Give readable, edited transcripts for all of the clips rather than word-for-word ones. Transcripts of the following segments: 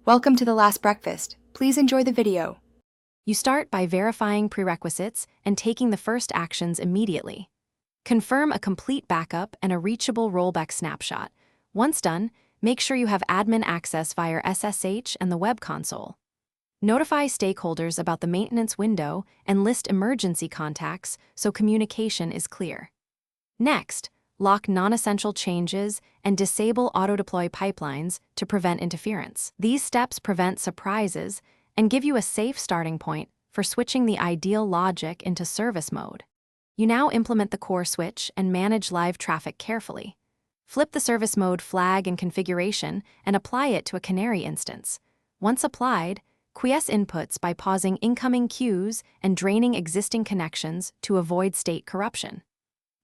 Welcome to the last breakfast. Please enjoy the video. You start by verifying prerequisites and taking the first actions immediately. Confirm a complete backup and a reachable rollback snapshot. Once done, make sure you have admin access via SSH and the web console. Notify stakeholders about the maintenance window and list emergency contacts so communication is clear. Next, lock non-essential changes and disable auto-deploy pipelines to prevent interference. These steps prevent surprises and give you a safe starting point for switching the ideal logic into service mode. You now implement the core switch and manage live traffic carefully. Flip the service mode flag in configuration and apply it to a canary instance. Once applied, quiesce inputs by pausing incoming queues and draining existing connections to avoid state corruption.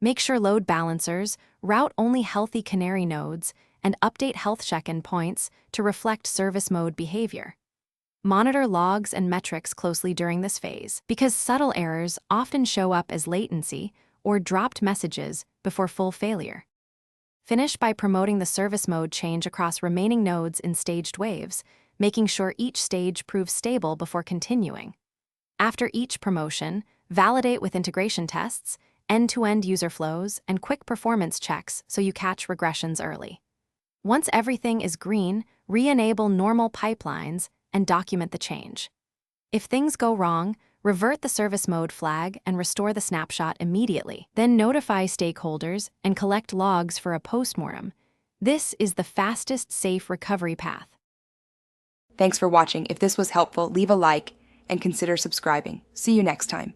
Make sure load balancers route only healthy canary nodes and update health check-in points to reflect service mode behavior. Monitor logs and metrics closely during this phase because subtle errors often show up as latency or dropped messages before full failure. Finish by promoting the service mode change across remaining nodes in staged waves, making sure each stage proves stable before continuing. After each promotion, validate with integration tests, end-to-end user flows, and quick performance checks so you catch regressions early. Once everything is green, re-enable normal pipelines and document the change. If things go wrong, revert the service mode flag and restore the snapshot immediately. Then notify stakeholders and collect logs for a postmortem. This is the fastest, safe recovery path. Thanks for watching. If this was helpful, leave a like and consider subscribing. See you next time.